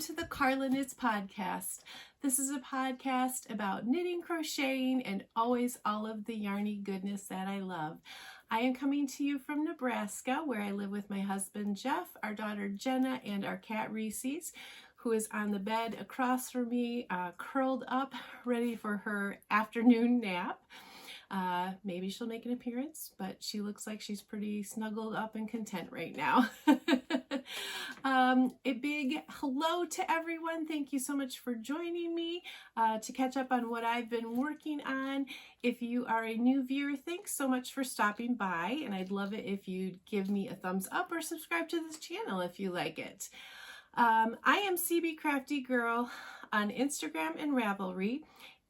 to the Carla Knits podcast. This is a podcast about knitting, crocheting, and always all of the yarny goodness that I love. I am coming to you from Nebraska, where I live with my husband Jeff, our daughter Jenna, and our cat Reese's, who is on the bed across from me, curled up, ready for her afternoon nap. Maybe she'll make an appearance, but she looks like she's pretty snuggled up and content right now. A big hello to everyone. Thank you so much for joining me to catch up on what I've been working on. If you are a new viewer, thanks so much for stopping by, and I'd love it if you'd give me a thumbs up or subscribe to this channel if you like it. I am cbcraftygirl on Instagram and Ravelry,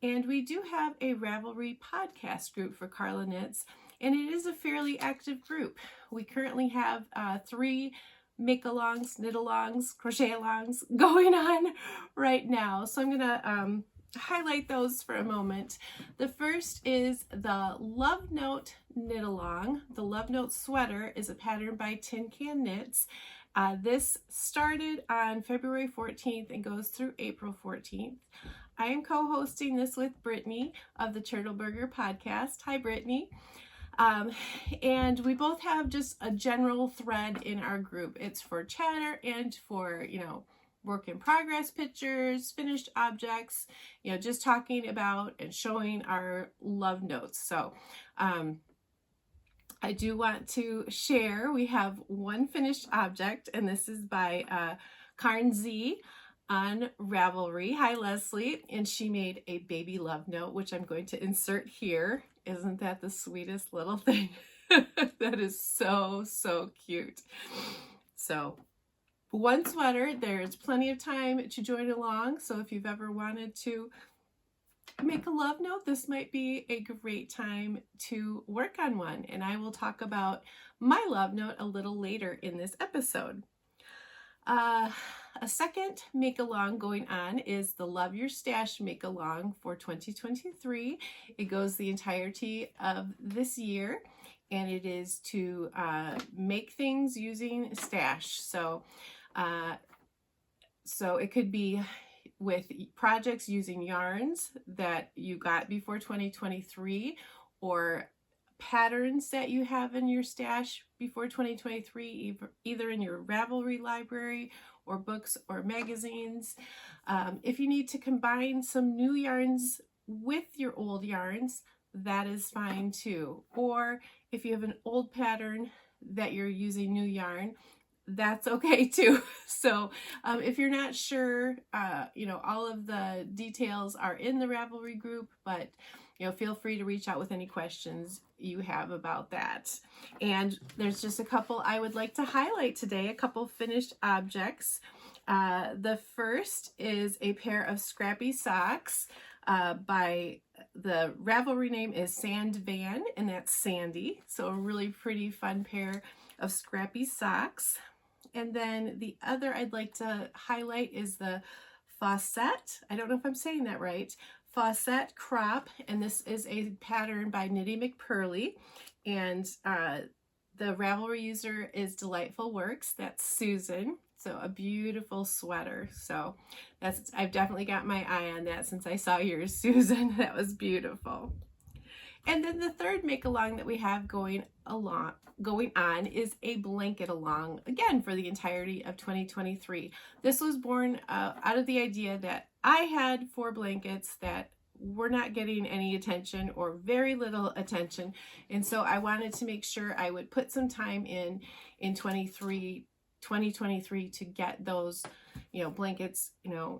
and we do have a Ravelry podcast group for Carla Knits, and it is a fairly active group. We currently have 3 make-alongs, knit-alongs, crochet-alongs going on right now. So I'm going to highlight those for a moment. The first is the Love Note knit-along. The Love Note sweater is a pattern by Tin Can Knits. This started on February 14th and goes through April 14th. I am co-hosting this with Britnee of the TurtleBurger podcast. Hi, Britnee. And we both have just a general thread in our group. It's for chatter and for, work in progress pictures, finished objects, just talking about and showing our love notes. So, I do want to share, we have one finished object, and this is by Carn Z on Ravelry. Hi, Leslie. And she made a baby love note, which I'm going to insert here. Isn't that the sweetest little thing? That is so, so cute. So one sweater, there's plenty of time to join along. So if you've ever wanted to make a love note, this might be a great time to work on one. And I will talk about my love note a little later in this episode. A second make-along going on is the Love Your Stash make-along for 2023. It goes the entirety of this year, and it is to make things using stash. So it could be with projects using yarns that you got before 2023, or patterns that you have in your stash before 2023, either in your Ravelry library or books or magazines. If you need to combine some new yarns with your old yarns, that is fine too. Or if you have an old pattern that you're using new yarn, that's okay too. So if you're not sure, all of the details are in the Ravelry group, but feel free to reach out with any questions you have about that. And there's just a couple I would like to highlight today, a couple finished objects. The first is a pair of scrappy socks by the Ravelry name is Sand Van, and that's Sandy. So a really pretty fun pair of scrappy socks. And then the other I'd like to highlight is the Faucette. I don't know if I'm saying that right. Faucette crop, and this is a pattern by Knitty McPurley, and the Ravelry user is Delightful Works. That's Susan. So a beautiful sweater. So I've definitely got my eye on that since I saw yours, Susan. That was beautiful. And then the third make along that we have going on is a blanket along, again for the entirety of 2023. This was born out of the idea that I had 4 blankets that were not getting any attention or very little attention, and so I wanted to make sure I would put some time in 2023 to get those blankets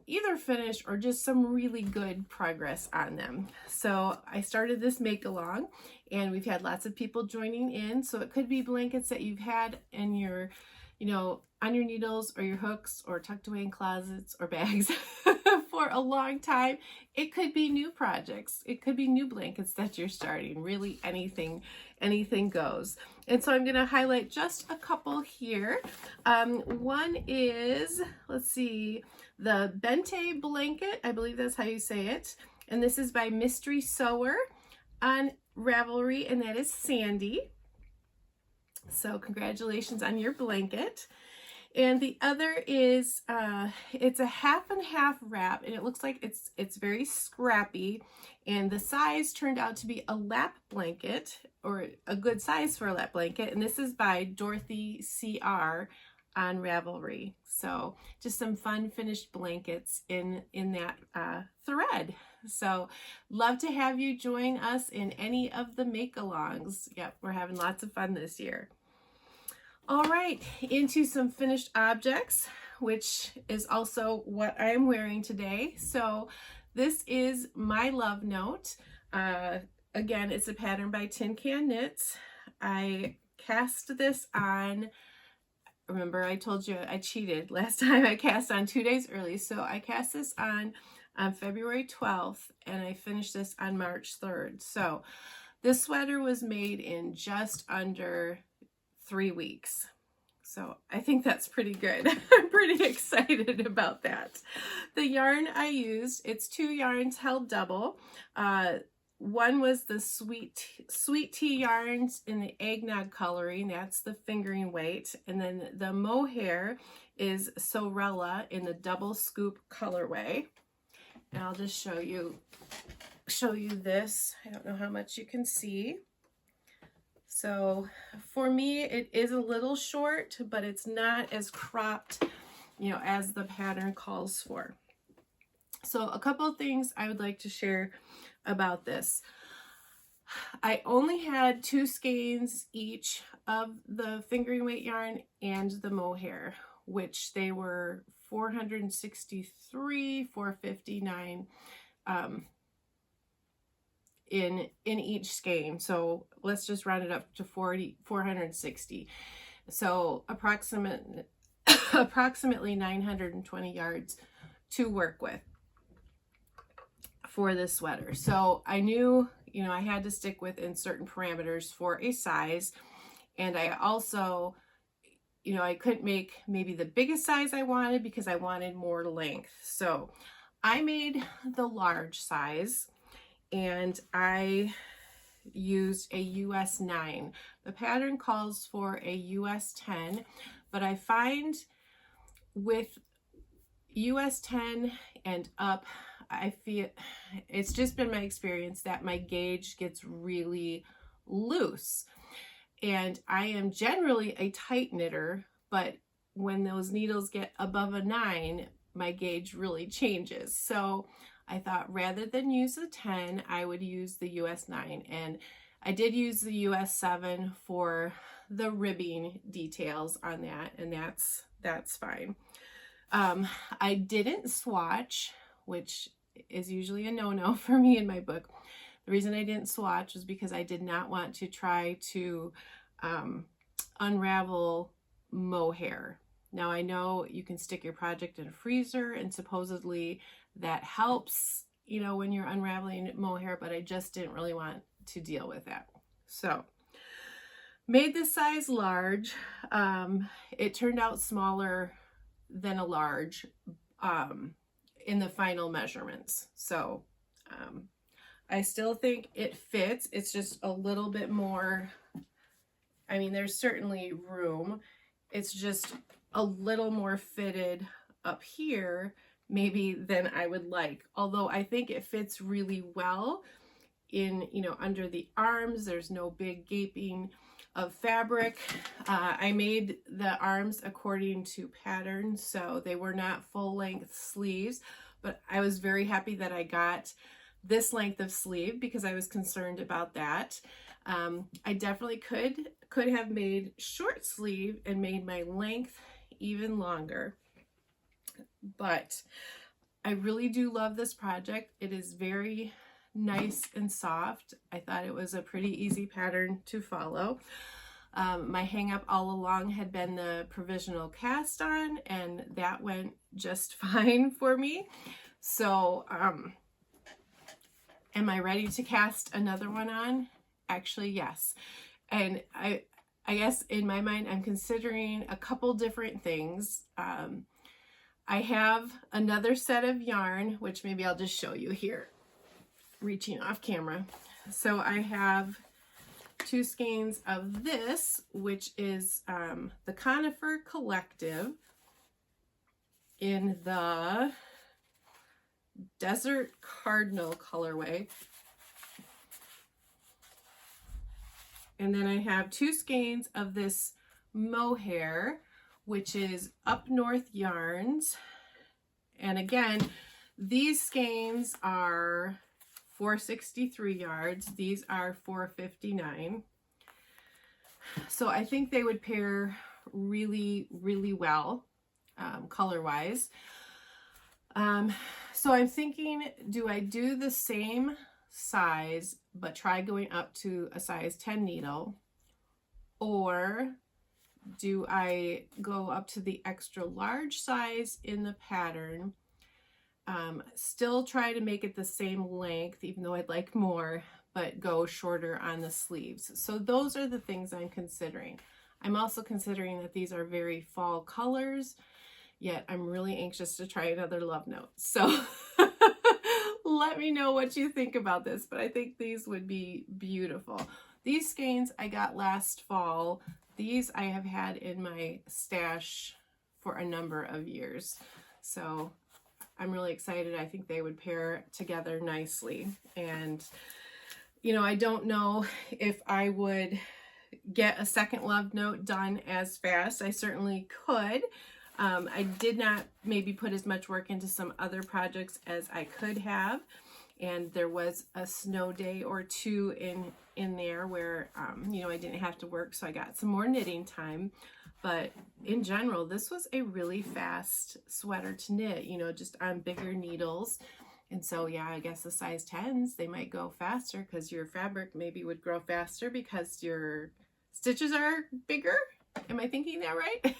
either finished or just some really good progress on them. So I started this make along, and we've had lots of people joining in. So it could be blankets that you've had in your on your needles or your hooks or tucked away in closets or bags for a long time. It could be new projects. It could be new blankets that you're starting. Really anything goes. And so I'm going to highlight just a couple here. One is, let's see, the Bente blanket. I believe that's how you say it. And this is by Mystery Sewer on Ravelry, and that is Sandy. So congratulations on your blanket. And the other is, it's a half and half wrap, and it looks like it's very scrappy. And the size turned out to be a lap blanket, or a good size for a lap blanket. And this is by Dorothy CR on Ravelry. So just some fun finished blankets in that thread. So love to have you join us in any of the make-alongs. Yep, we're having lots of fun this year. All right, into some finished objects, which is also what I am wearing today. So this is my Love Note. Again, it's a pattern by Tin Can Knits. I cast this on, remember I told you I cheated last time. I cast on 2 days early. So I cast this on February 12th, and I finished this on March 3rd. So this sweater was made in just under 3 weeks. So I think that's pretty good. I'm pretty excited about that. The yarn I used, it's 2 yarns held double. One was the sweet tea yarns in the eggnog coloring. That's the fingering weight. And then the mohair is Sorella in the double scoop colorway. And I'll just show you this. I don't know how much you can see. So for me, it is a little short, but it's not as cropped, as the pattern calls for. So a couple of things I would like to share about this. I only had 2 skeins each of the fingering weight yarn and the mohair, which they were $463, $459 in each skein. So let's just round it up to 460. So approximately 920 yards to work with for this sweater. So I knew, I had to stick within certain parameters for a size. And I also, I couldn't make maybe the biggest size I wanted because I wanted more length. So I made the large size, and I used a US 9. The pattern calls for a US 10, but I find with US 10 and up, I feel it's just been my experience that my gauge gets really loose. And I am generally a tight knitter, but when those needles get above a 9, my gauge really changes. So I thought rather than use the 10, I would use the US 9. And I did use the US 7 for the ribbing details on that, and that's fine. I didn't swatch, which is usually a no-no for me in my book. The reason I didn't swatch was because I did not want to try to unravel mohair. Now I know you can stick your project in a freezer, and supposedly that helps, when you're unraveling mohair, but I just didn't really want to deal with that. So made this size large. It turned out smaller than a large in the final measurements. So I still think it fits. It's just a little bit more, there's certainly room. It's just a little more fitted up here maybe than I would like. Although I think it fits really well in, under the arms. There's no big gaping of fabric. I made the arms according to pattern, so they were not full length sleeves, but I was very happy that I got this length of sleeve because I was concerned about that. I definitely could have made short sleeve and made my length even longer, but I really do love this project. It is very nice and soft. I thought it was a pretty easy pattern to follow. My hang up all along had been the provisional cast on, and that went just fine for me. So am I ready to cast another one on? Actually, yes. And I guess in my mind, I'm considering a couple different things. I have another set of yarn, which maybe I'll just show you here, reaching off camera. So I have 2 skeins of this, which is the Conifer Collective. in the Desert Cardinal colorway. And then I have 2 skeins of this mohair, which is Up North Yarns. And again, these skeins are 463 yards. These are 459. So I think they would pair really, really well, color-wise. So I'm thinking, do I do the same size, but try going up to a size 10 needle? Or do I go up to the extra large size in the pattern, still try to make it the same length, even though I'd like more, but go shorter on the sleeves? So those are the things I'm considering. I'm also considering that these are very fall colors, yet I'm really anxious to try another Love Note. So let me know what you think about this, but I think these would be beautiful. These skeins I got last fall. These I have had in my stash for a number of years. So I'm really excited. I think they would pair together nicely. And, you know, I don't know if I would get a second Love Note done as fast. I certainly could. I did not maybe put as much work into some other projects as I could have. And there was a snow day or two in there where, you know, I didn't have to work, so I got some more knitting time. But in general, this was a really fast sweater to knit, you know, just on bigger needles. And so, yeah, I guess the size 10s, they might go faster because your fabric maybe would grow faster because your stitches are bigger. Am I thinking that right?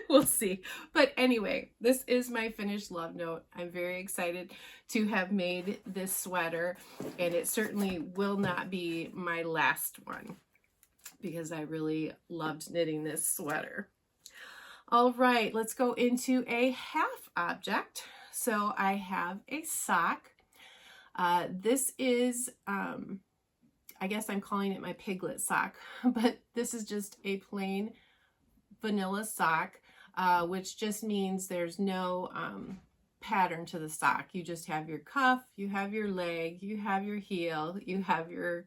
We'll see. But anyway, this is my finished Love Note. I'm very excited to have made this sweater, and it certainly will not be my last one because I really loved knitting this sweater. All right, let's go into a half object. So I have a sock. This is, I guess I'm calling it my piglet sock, but this is just a plain vanilla sock, which just means there's no pattern to the sock. You just have your cuff, you have your leg, you have your heel, you have your,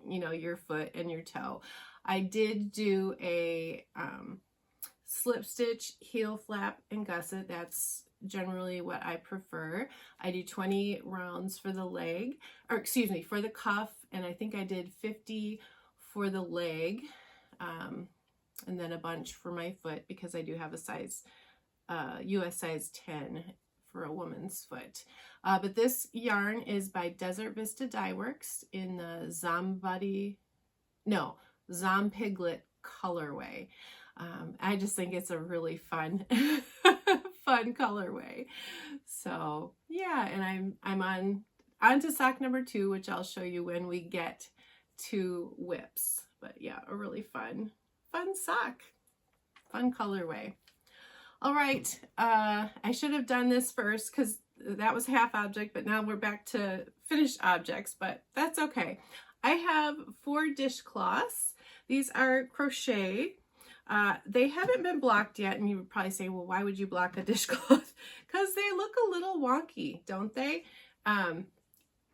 you know, your foot and your toe. I did do a slip stitch, heel flap, and gusset. That's generally what I prefer. I do 20 rounds for the leg, or excuse me, for the cuff, and I think I did 50 for the leg. And then a bunch for my foot because I do have a size, US size 10 for a woman's foot. But this yarn is by Desert Vista Dye Works in the Zom Piglet colorway. I just think it's a really fun, fun colorway. So yeah, and I'm on to sock number 2, which I'll show you when we get to whips. But yeah, a really fun sock, fun colorway. All right, I should have done this first because that was half object, but now we're back to finished objects, but that's okay. I have 4 dishcloths. These are crochet. They haven't been blocked yet, and you would probably say, well, why would you block a dishcloth? Because they look a little wonky, don't they?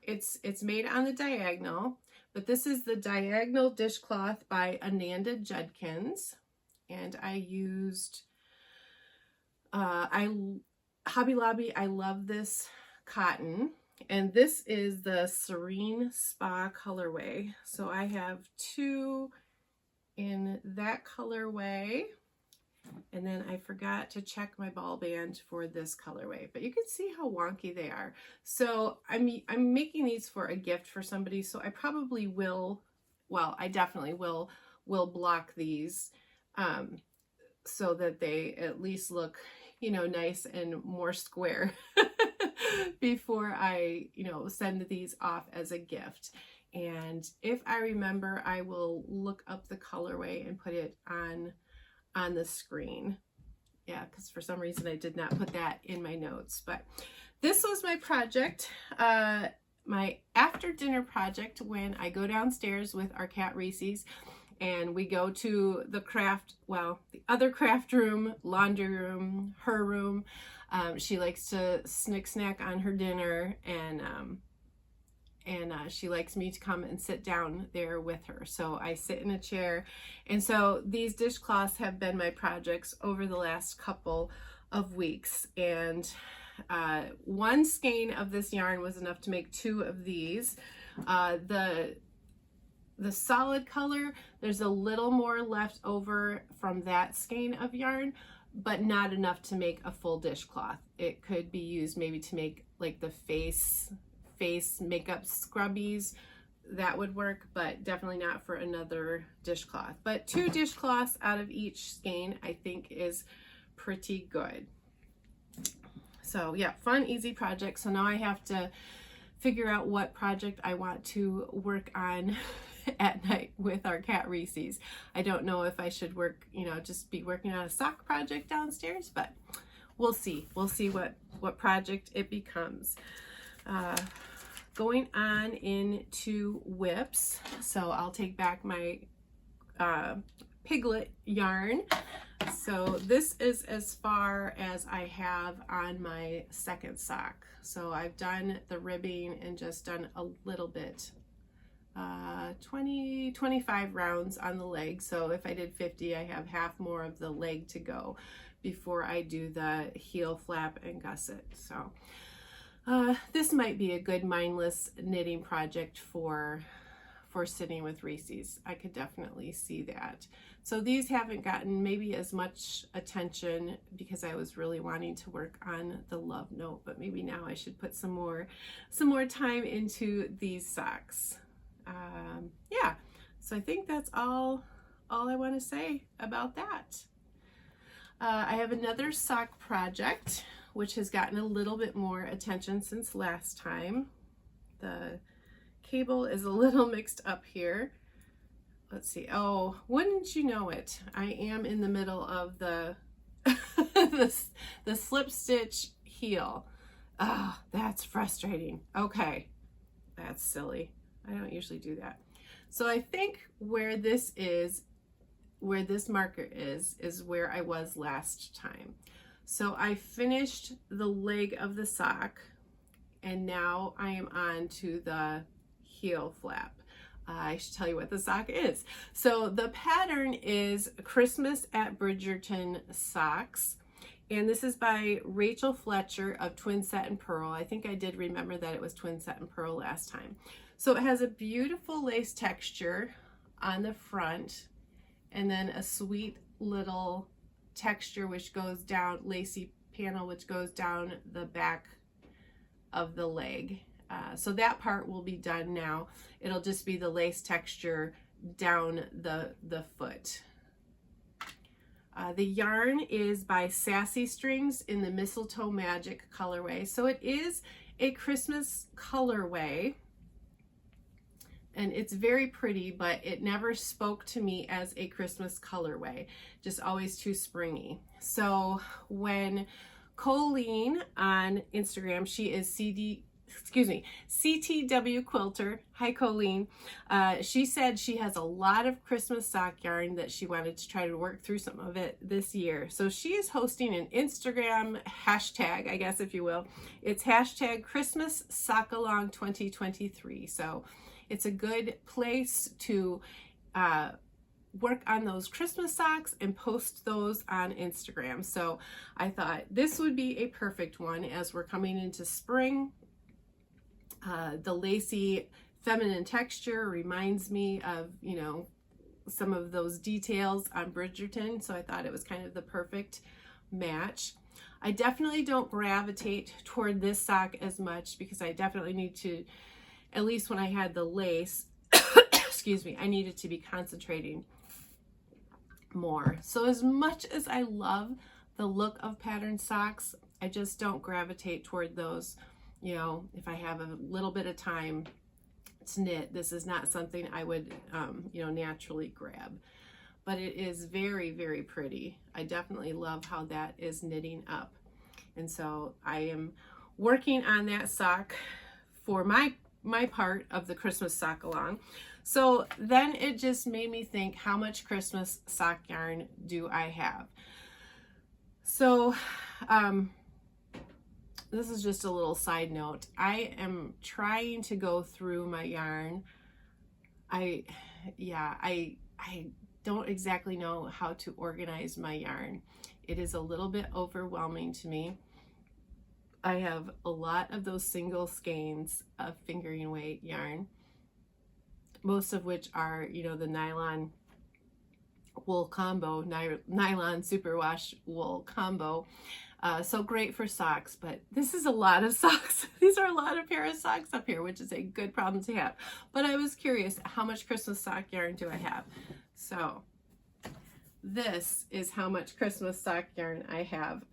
It's made on the diagonal. But this is the diagonal dishcloth by Ananda Judkins, and I used Hobby Lobby. I love this cotton, and this is the Serene Spa colorway. So I have 2 in that colorway, and then I forgot to check my ball band for this colorway, but you can see how wonky they are. So I'm making these for a gift for somebody, so I probably will, well, I definitely will block these so that they at least look, you know, nice and more square before I, you know, send these off as a gift. And if I remember, I will look up the colorway and put it on the screen. Yeah, because for some reason I did not put that in my notes. But this was my project, my after dinner project, when I go downstairs with our cat Reese's and we go to the craft, well, the other craft room, laundry room, her room, She likes to snack on her dinner, and she likes me to come and sit down there with her. So I sit in a chair. And so these dishcloths have been my projects over the last couple of weeks. And one skein of this yarn was enough to make 2 of these. The solid color, there's a little more left over from that skein of yarn, but not enough to make a full dishcloth. It could be used maybe to make like the face makeup scrubbies. That would work, but definitely not for another dishcloth. But 2 dishcloths out of each skein I think is pretty good. So yeah, fun, easy project. So now I have to figure out what project I want to work on at night with our cat Reese's. I don't know if I should work, just be working on a sock project downstairs, but we'll see. We'll see what project it becomes. Going on into whips. So I'll take back my piglet yarn. So this is as far as I have on my second sock. So I've done the ribbing and just done a little bit, 25 rounds on the leg. So if I did 50, I have half more of the leg to go before I do the heel flap and gusset. So this might be a good mindless knitting project for sitting with Reese's. I could definitely see that. So these haven't gotten maybe as much attention because I was really wanting to work on the Love Note, but maybe now I should put some more time into these socks. Yeah, so I think that's all I want to say about that. I have another sock project which has gotten a little bit more attention since last time. The cable is a little mixed up here. Let's see. Oh, wouldn't you know it, I am in the middle of the the slip stitch heel. Ah, that's frustrating. Okay, that's silly. I don't usually do that. So I think where this marker is where I was last time. So I finished the leg of the sock, and now I am on to the heel flap. I should tell you what the sock is. So the pattern is Christmas at Bridgerton Socks, and this is by Rachel Fletcher of Twin Satin Pearl. I think I did remember that it was Twin Satin Pearl last time. So it has a beautiful lace texture on the front, and then a sweet little texture which goes down, lacy panel which goes down the back of the leg. So that part will be done now. It'll just be the lace texture down the foot. The yarn is by Sassy Strings in the Mistletoe Magic colorway. So it is a Christmas colorway, and it's very pretty, but it never spoke to me as a Christmas colorway, just always too springy. So when Colleen on Instagram, she is CTW Quilter. Hi, Colleen. She said she has a lot of Christmas sock yarn that she wanted to try to work through some of it this year. So she is hosting an Instagram hashtag, I guess, if you will. It's hashtag Christmas Sock Along 2023. So it's a good place to work on those Christmas socks and post those on Instagram. So I thought this would be a perfect one as we're coming into spring. The lacy feminine texture reminds me of, some of those details on Bridgerton. So I thought it was kind of the perfect match. I definitely don't gravitate toward this sock as much because I definitely need to, at least when I had the lace, excuse me, I needed to be concentrating more. So as much as I love the look of patterned socks, I just don't gravitate toward those. If I have a little bit of time to knit, this is not something I would, naturally grab. But it is very, very pretty. I definitely love how that is knitting up. And so I am working on that sock for my part of the Christmas sock along. So then it just made me think, how much Christmas sock yarn do I have? So this is just a little side note. I am trying to go through my yarn. I don't exactly know how to organize my yarn. It is a little bit overwhelming to me. I have a lot of those single skeins of fingering weight yarn, most of which are, you know, the nylon wool combo, nylon superwash wool combo. So great for socks, but this is a lot of socks. These are a lot of pair of socks up here, which is a good problem to have. But I was curious, how much Christmas sock yarn do I have? So this is how much Christmas sock yarn I have.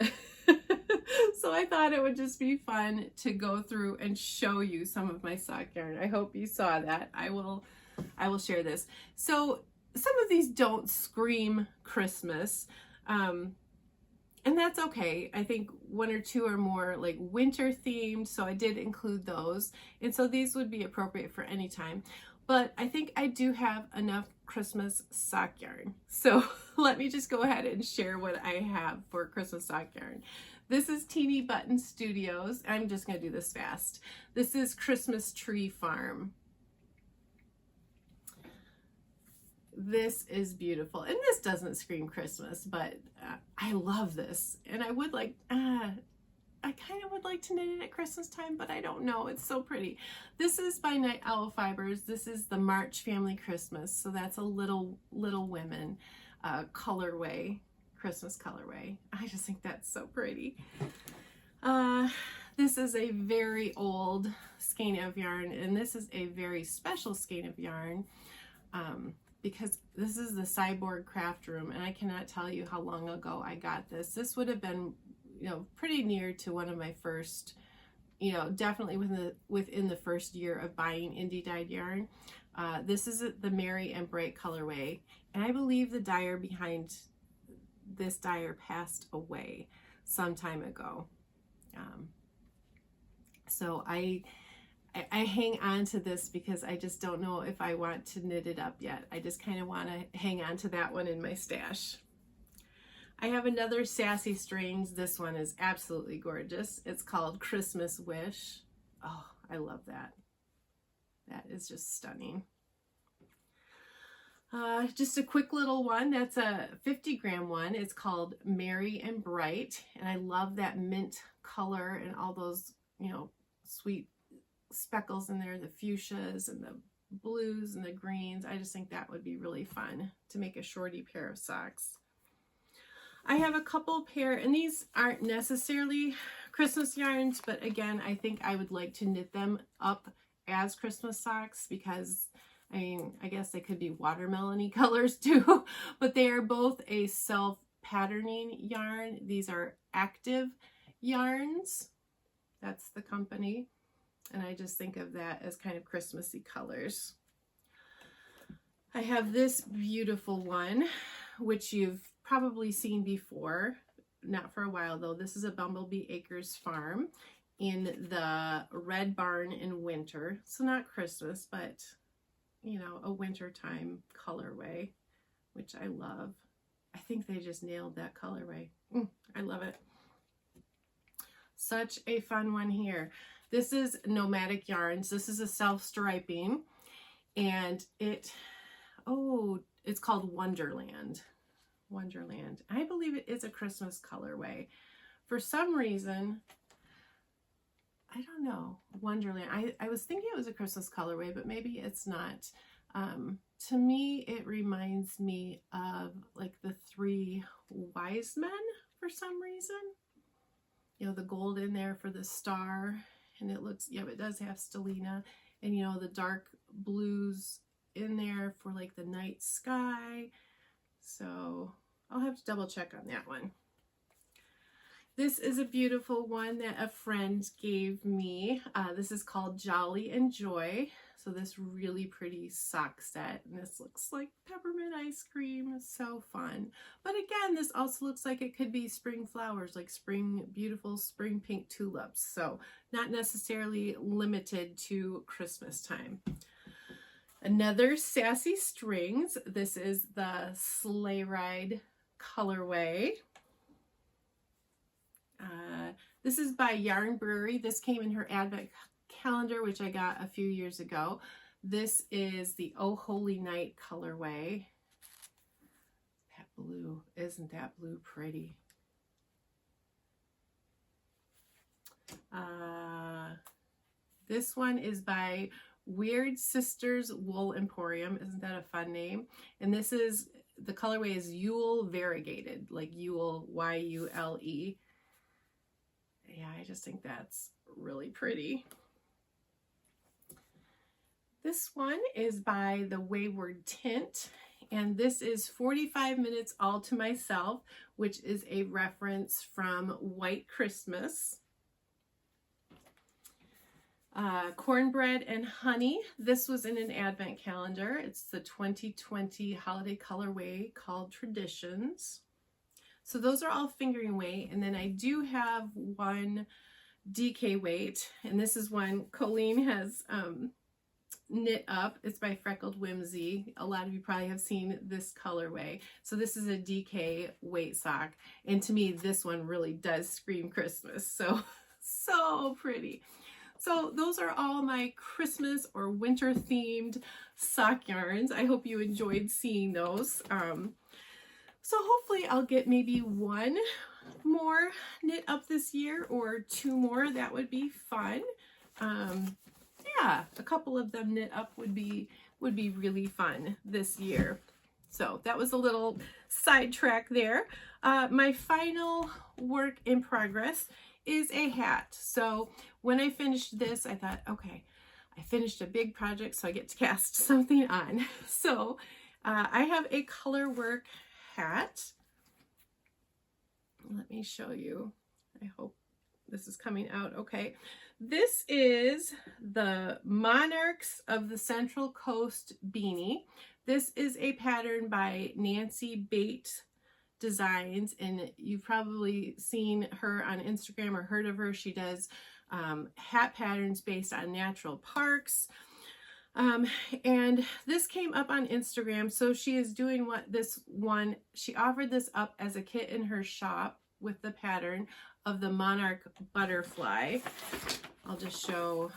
So I thought it would just be fun to go through and show you some of my sock yarn. I hope you saw that. I will share this. So some of these don't scream Christmas, and that's okay. I think one or two are more like winter themed, so I did include those. And so these would be appropriate for any time. But I think I do have enough Christmas sock yarn. So let me just go ahead and share what I have for Christmas sock yarn. This is Teeny Button Studios. I'm just going to do this fast. This is Christmas Tree Farm. This is beautiful, and this doesn't scream Christmas, but I love this, and I would like, I kind of would like to knit it at Christmas time, but I don't know. It's so pretty. This is by Night Owl Fibers. This is the March Family Christmas, so that's a Little Women colorway, Christmas colorway. I just think that's so pretty. This is a very old skein of yarn, and this is a very special skein of yarn. Because this is the Cyborg Craft Room, and I cannot tell you how long ago I got this. This would have been, you know, pretty near to one of my first, you know, definitely within the first year of buying indie dyed yarn. This is the Merry and Bright colorway, and I believe the dyer behind this dyer passed away some time ago. So I hang on to this because I just don't know if I want to knit it up yet. I just kind of want to hang on to that one in my stash. I have another Sassy Strings. This one is absolutely gorgeous. It's called Christmas Wish. Oh, I love that. That is just stunning. Just a quick little one. That's a 50-gram one. It's called Merry and Bright, and I love that mint color and all those, you know, sweet speckles in there, the fuchsias and the blues and the greens. I just think that would be really fun to make a shorty pair of socks. I have a couple pair, and these aren't necessarily Christmas yarns, but again, I think I would like to knit them up as Christmas socks because, I mean, I guess they could be watermelon-y colors too, but they are both a self-patterning yarn. These are Active Yarns. That's the company. And I just think of that as kind of Christmassy colors. I have this beautiful one, which you've probably seen before, not for a while though. This is a Bumblebee Acres Farm in the Red Barn in winter. So not Christmas, but, you know, a wintertime colorway, which I love. I think they just nailed that colorway. I love it. Such a fun one here. This is Nomadic Yarns. This is a self-striping, and it's called Wonderland. Wonderland. I believe it is a Christmas colorway. For some reason, I don't know, Wonderland. I was thinking it was a Christmas colorway, but maybe it's not. To me, it reminds me of like the Three Wise Men for some reason. You know, the gold in there for the star. And it looks, yeah, it does have stellina, and you know, the dark blues in there for like the night sky. So I'll have to double check on that one. This is a beautiful one that a friend gave me. This is called Jolly and Joy. So this really pretty sock set, and this looks like peppermint ice cream. So fun. But again, this also looks like it could be spring flowers, like beautiful spring pink tulips. So not necessarily limited to Christmas time. Another Sassy Strings. This is the Sleigh Ride colorway. This is by Yarn Brewery. This came in her advent calendar, which I got a few years ago. This is the Oh Holy Night colorway. That blue, isn't that blue pretty? This one is by Weird Sisters Wool Emporium. Isn't that a fun name? And this is, the colorway is Yule Variegated, like Yule, Y-U-L-E. Yeah, I just think that's really pretty. This one is by the Wayward Tint, and this is 45 Minutes All to Myself, which is a reference from White Christmas. Cornbread and Honey. This was in an advent calendar. It's the 2020 holiday colorway called Traditions. So those are all fingering weight, and then I do have one DK weight, and this is one Colleen has knit up. It's by Freckled Whimsy. A lot of you probably have seen this colorway. So this is a DK weight sock, and to me this one really does scream Christmas. So pretty. So those are all my Christmas or winter themed sock yarns. I hope you enjoyed seeing those. So hopefully I'll get maybe one more knit up this year or two more. That would be fun. Yeah, a couple of them knit up would be really fun this year. So that was a little sidetrack there. My final work in progress is a hat. So when I finished this, I thought, okay, I finished a big project, so I get to cast something on. So I have a color work hat. Let me show you. I hope this is coming out okay. This is the Monarchs of the Central Coast beanie. This is a pattern by Nancy Bate Designs, and you've probably seen her on Instagram or heard of her. She does hat patterns based on natural parks. And this came up on Instagram. So she is doing she offered this up as a kit in her shop with the pattern of the Monarch butterfly. I'll just show,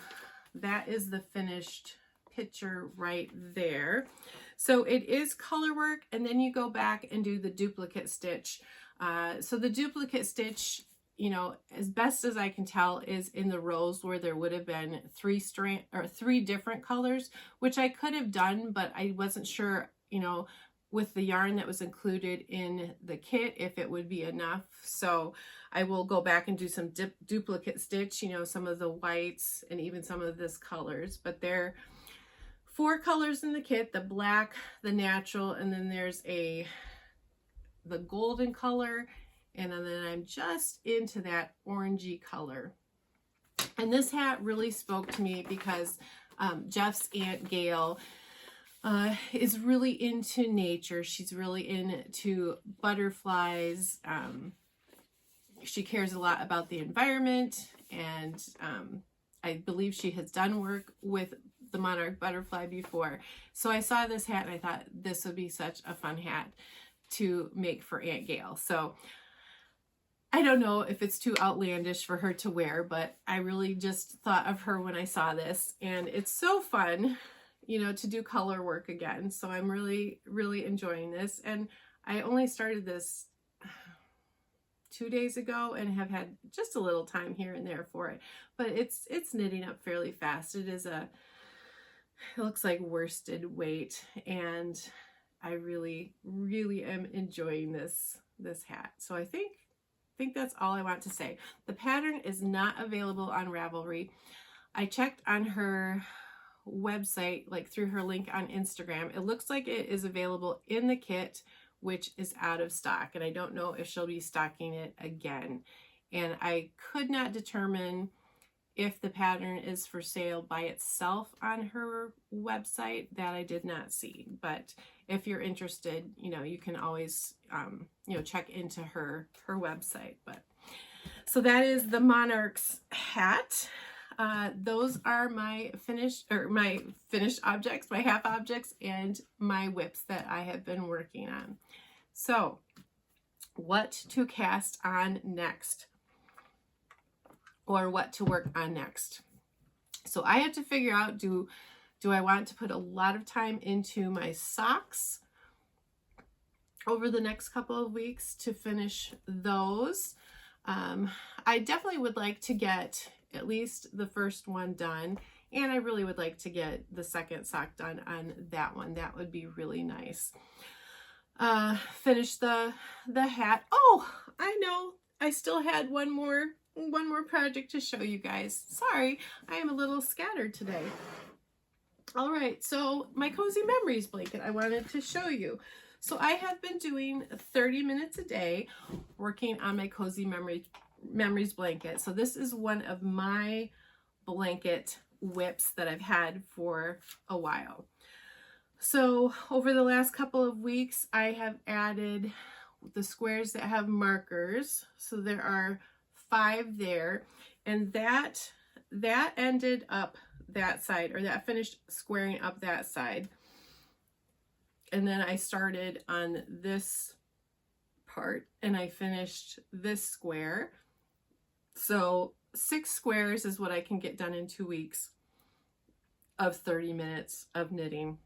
that is the finished picture right there. So it is color work, and then you go back and do the duplicate stitch. So the duplicate stitch, you know, as best as I can tell, is in the rows where there would have been three different colors, which I could have done, but I wasn't sure, you know, with the yarn that was included in the kit, if it would be enough. So I will go back and do some duplicate stitch, you know, some of the whites and even some of this colors, but there 4 colors in the kit: the black, the natural, and then there's the golden color, and then I'm just into that orangey color. And this hat really spoke to me because Jeff's Aunt Gail is really into nature. She's really into butterflies. She cares a lot about the environment, and I believe she has done work with the Monarch butterfly before. So I saw this hat and I thought this would be such a fun hat to make for Aunt Gail. So I don't know if it's too outlandish for her to wear, but I really just thought of her when I saw this, and it's so fun, you know, to do color work again. So I'm really, really enjoying this. And I only started this 2 days ago and have had just a little time here and there for it, but it's knitting up fairly fast. It looks like worsted weight, and I really, really am enjoying this hat. So I think that's all I want to say. The pattern is not available on Ravelry. I checked on her website, like through her link on Instagram. It looks like it is available in the kit, which is out of stock, and I don't know if she'll be stocking it again. And I could not determine if the pattern is for sale by itself on her website. That I did not see. But if you're interested, you know, you can always you know, check into her website. But so that is the Monarch's hat. Those are my finished objects, my half objects, and my whips that I have been working on. So what to cast on next? or what to work on next. So I have to figure out, do I want to put a lot of time into my socks over the next couple of weeks to finish those? I definitely would like to get at least the first one done, and I really would like to get the second sock done on that one. That would be really nice. Finish the hat. Oh, I know, I still had one more project to show you guys. Sorry, I am a little scattered today. All right, so my Cozy Memories blanket I wanted to show you. So I have been doing 30 minutes a day working on my Cozy Memories blanket. So this is one of my blanket whips that I've had for a while. So over the last couple of weeks, I have added the squares that have markers. So there are 5 there, and that ended up that side, or that finished squaring up that side. And then I started on this part and I finished this square. So 6 squares is what I can get done in 2 weeks of 30 minutes of knitting.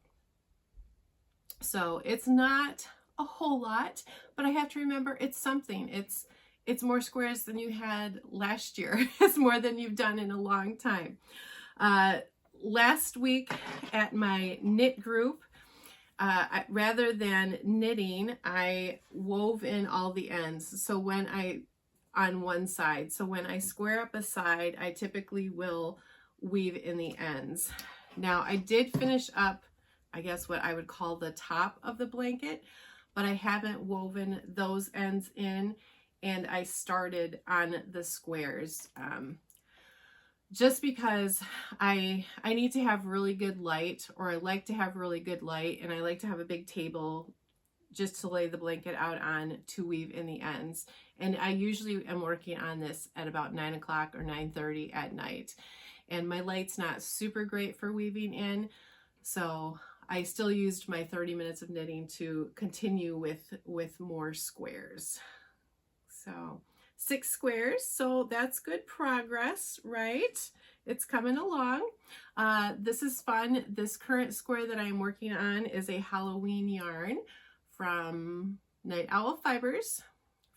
So it's not a whole lot, but I have to remember it's something. It's more squares than you had last year. It's more than you've done in a long time. Last week at my knit group, rather than knitting, I wove in all the ends. So on one side, so when I square up a side, I typically will weave in the ends. Now I did finish up, I guess what I would call the top of the blanket, but I haven't woven those ends in, and I started on the squares. Just because I need to have really good light, or I like to have really good light, and I like to have a big table just to lay the blanket out on to weave in the ends. And I usually am working on this at about 9 o'clock or 9:30 at night. And my light's not super great for weaving in, so I still used my 30 minutes of knitting to continue with more squares. So 6 squares, so that's good progress, right? It's coming along. This is fun. This current square that I'm working on is a Halloween yarn from Night Owl Fibers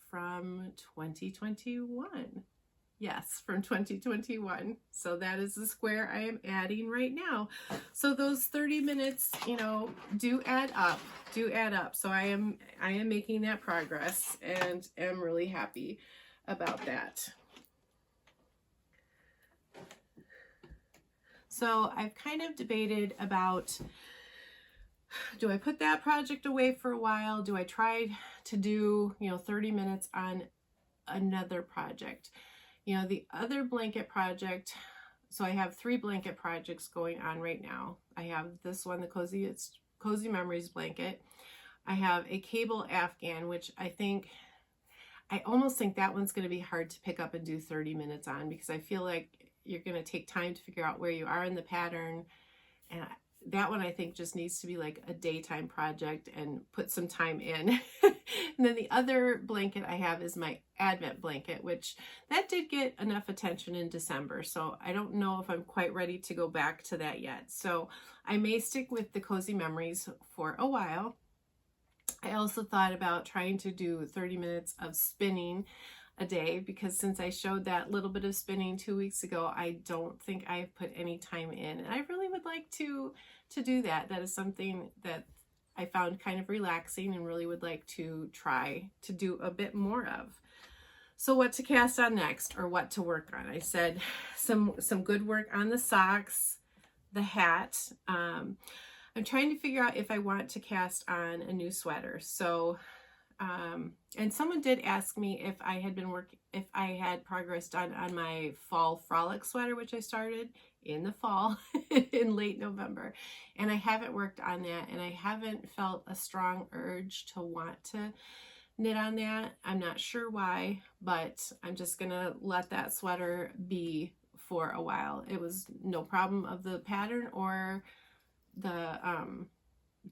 from 2021. Yes, from 2021. So that is the square I am adding right now. So those 30 minutes, you know, do add up. So I am making that progress, and am really happy about that. So I've kind of debated about, do I put that project away for a while? Do I try to do, 30 minutes on another project? The other blanket project, so I have 3 blanket projects going on right now. I have this one, the Cozy Memories blanket. I have a cable afghan, which I almost think that one's going to be hard to pick up and do 30 minutes on, because I feel like you're going to take time to figure out where you are in the pattern. And that one I think just needs to be like a daytime project and put some time in. And then the other blanket I have is my Advent blanket, which that did get enough attention in December. So I don't know if I'm quite ready to go back to that yet. So I may stick with the Cozy Memories for a while. I also thought about trying to do 30 minutes of spinning a day, because since I showed that little bit of spinning 2 weeks ago, I don't think I've put any time in, and I really would like to do that. That is something that I found kind of relaxing and really would like to try to do a bit more of. So what to cast on next, or what to work on? I said some good work on the socks, the hat. I'm trying to figure out if I want to cast on a new sweater. So and someone did ask me if I had progress done on my fall frolic sweater, which I started in the fall in late November, and I haven't worked on that, and I haven't felt a strong urge to want to knit on that. I'm not sure why, but I'm just gonna let that sweater be for a while. It was no problem of the pattern or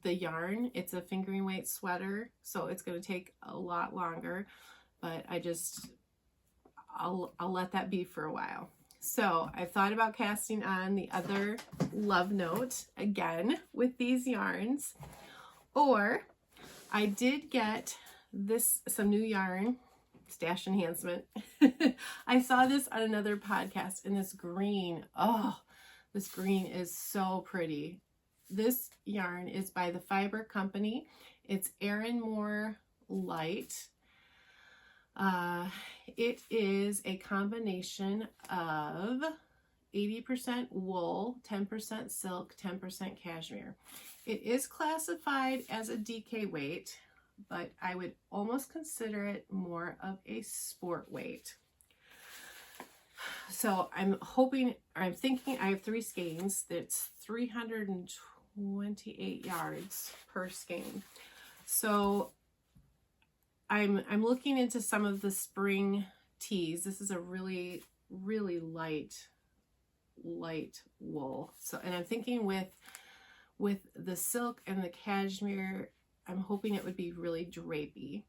the yarn. It's a fingering weight sweater, so it's going to take a lot longer, but I'll let that be for a while. So I thought about casting on the other Love Note again with these yarns, or I did get some new yarn, stash enhancement. I saw this on another podcast, and this green, oh, this green is so pretty. This yarn is by the Fiber Company. It's Erin Moore Light. It is a combination of 80% wool, 10% silk, 10% cashmere. It is classified as a DK weight, but I would almost consider it more of a sport weight. So I'm thinking I have 3 skeins. That's 328 yards per skein. So I'm looking into some of the spring tees. This is a really, really light wool. So, and I'm thinking with the silk and the cashmere, I'm hoping it would be really drapey,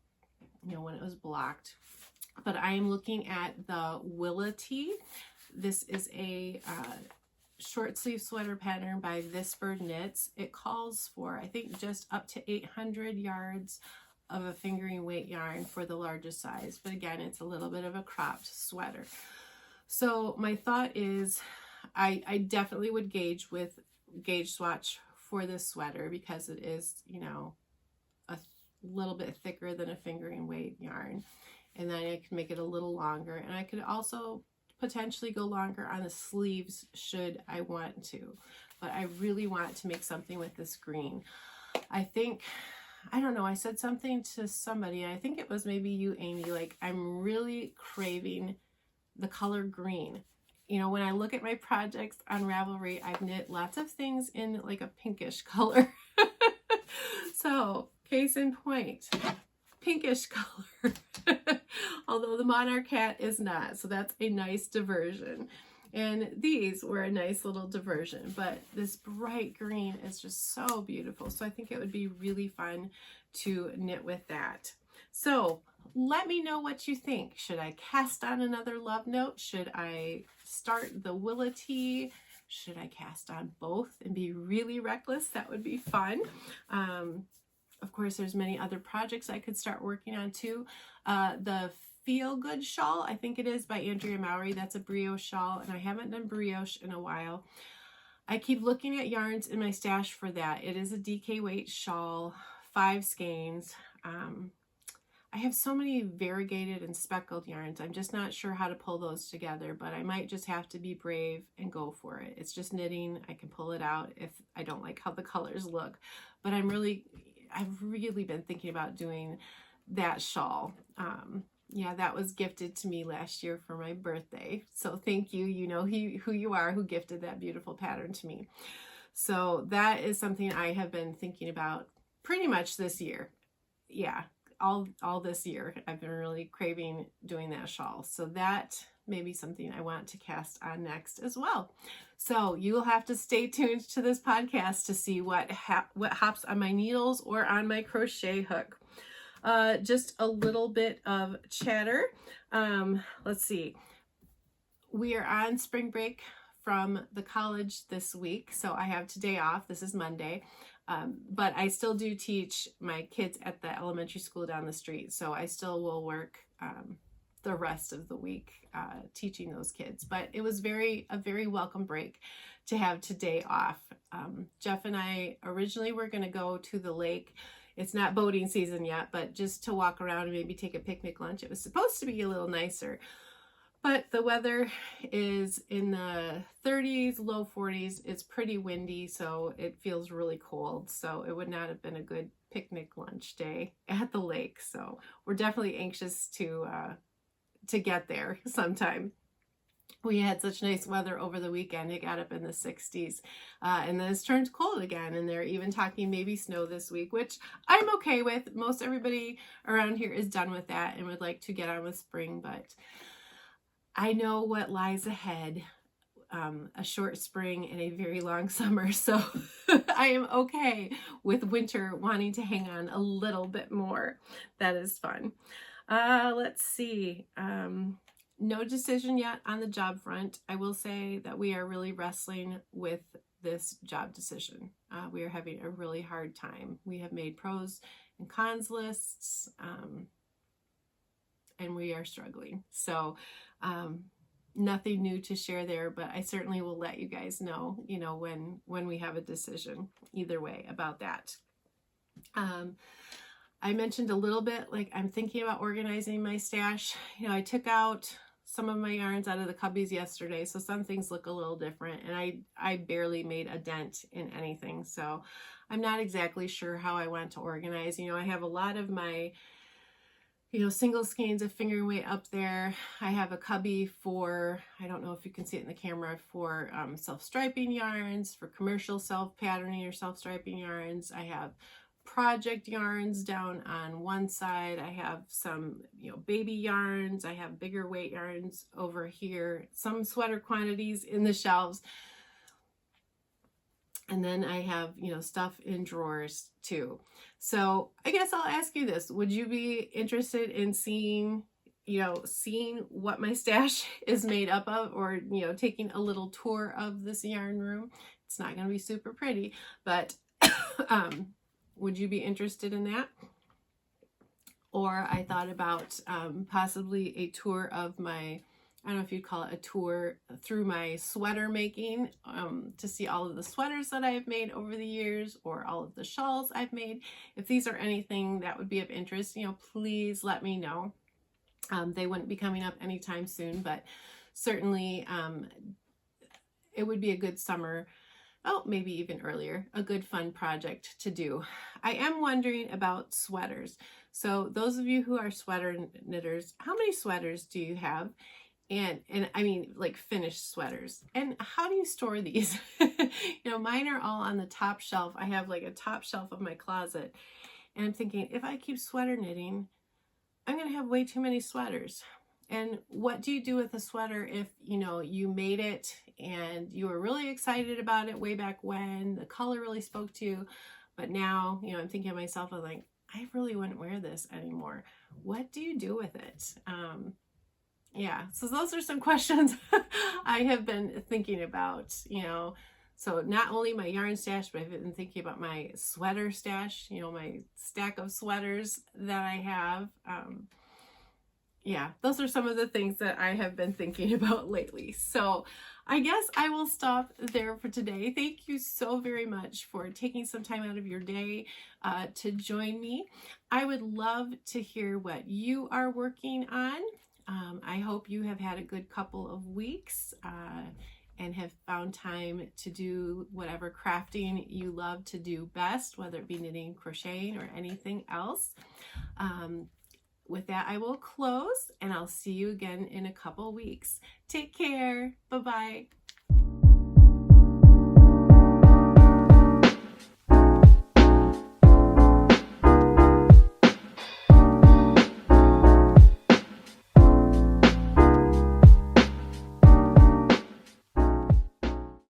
you know, when it was blocked. But I am looking at the Willa tee. This is a short sleeve sweater pattern by This Bird Knits. It calls for, I think, just up to 800 yards of a fingering weight yarn for the largest size, but again, it's a little bit of a cropped sweater. So my thought is I definitely would gauge swatch for this sweater, because it is, you know, a little bit thicker than a fingering weight yarn, and then I can make it a little longer, and I could also potentially go longer on the sleeves should I want to, but I really want to make something with this green. I don't know, I said something to somebody, I think it was maybe you, Amy, like, I'm really craving the color green. You know, when I look at my projects on Ravelry, I've knit lots of things in like a pinkish color. So, case in point, pinkish color. Although the Monarch hat is not, so that's a nice diversion. And these were a nice little diversion, but this bright green is just so beautiful. So I think it would be really fun to knit with that. So let me know what you think. Should I cast on another Love Note? Should I start the Willa tee? Should I cast on both and be really reckless? That would be fun. Of course, there's many other projects I could start working on too. The Feel Good shawl, I think it is, by Andrea Mowry. That's a brioche shawl, and I haven't done brioche in a while. I keep looking at yarns in my stash for that. It is a DK weight shawl, 5 skeins. I have so many variegated and speckled yarns. I'm just not sure how to pull those together, but I might just have to be brave and go for it. It's just knitting. I can pull it out if I don't like how the colors look. But I've really been thinking about doing that shawl. Yeah, that was gifted to me last year for my birthday. So thank you. You know who you are, who gifted that beautiful pattern to me. So that is something I have been thinking about pretty much this year. Yeah, all this year. I've been really craving doing that shawl. So that may be something I want to cast on next as well. So you will have to stay tuned to this podcast to see what hops on my needles or on my crochet hook. Just a little bit of chatter. Let's see. We are on spring break from the college this week, so I have today off. This is Monday, but I still do teach my kids at the elementary school down the street, so I still will work the rest of the week teaching those kids. But it was a very welcome break to have today off. Jeff and I originally were going to go to the lake. It's not boating season yet, but just to walk around and maybe take a picnic lunch. It was supposed to be a little nicer, but the weather is in the 30s, low 40s. It's pretty windy, so it feels really cold. So it would not have been a good picnic lunch day at the lake. So we're definitely anxious to get there sometime. We had such nice weather over the weekend. It got up in the 60s, and then it's turned cold again, and they're even talking maybe snow this week, which I'm okay with. Most everybody around here is done with that and would like to get on with spring, but I know what lies ahead, a short spring and a very long summer, so I am okay with winter wanting to hang on a little bit more. That is fun. Let's see. No decision yet on the job front. I will say that we are really wrestling with this job decision. We are having a really hard time. We have made pros and cons lists, and we are struggling. So nothing new to share there, but I certainly will let you guys know, when we have a decision either way about that. I mentioned a little bit, like I'm thinking about organizing my stash. I took out some of my yarns out of the cubbies yesterday, so some things look a little different, and I barely made a dent in anything, so I'm not exactly sure how I want to organize. I have a lot of my single skeins of fingering weight up there. I have a cubby for, I don't know if you can see it in the camera, for self-striping yarns, for commercial self-patterning or self-striping yarns. I have project yarns down on one side. I have some, baby yarns. I have bigger weight yarns over here, some sweater quantities in the shelves. And then I have, stuff in drawers too. So I guess I'll ask you this. Would you be interested in seeing what my stash is made up of, or, taking a little tour of this yarn room? It's not going to be super pretty, but would you be interested in that? Or I thought about possibly a tour of my, I don't know if you'd call it a tour through my sweater making, to see all of the sweaters that I've made over the years, or all of the shawls I've made. If these are anything that would be of interest, please let me know. They wouldn't be coming up anytime soon, but certainly it would be a good summer, maybe even earlier, a good fun project to do. I am wondering about sweaters. So those of you who are sweater knitters, how many sweaters do you have? And I mean, like finished sweaters. And how do you store these? Mine are all on the top shelf. I have like a top shelf of my closet. And I'm thinking, if I keep sweater knitting, I'm going to have way too many sweaters. And what do you do with a sweater if, you made it and you were really excited about it way back when, the color really spoke to you, but now, I'm thinking to myself, I'm like, I really wouldn't wear this anymore. What do you do with it? Yeah, so those are some questions I have been thinking about, so not only my yarn stash, but I've been thinking about my sweater stash, my stack of sweaters that I have. Yeah, those are some of the things that I have been thinking about lately. So I guess I will stop there for today. Thank you so very much for taking some time out of your day to join me. I would love to hear what you are working on. I hope you have had a good couple of weeks and have found time to do whatever crafting you love to do best, whether it be knitting, crocheting, or anything else. With that, I will close, and I'll see you again in a couple weeks. Take care. Bye-bye.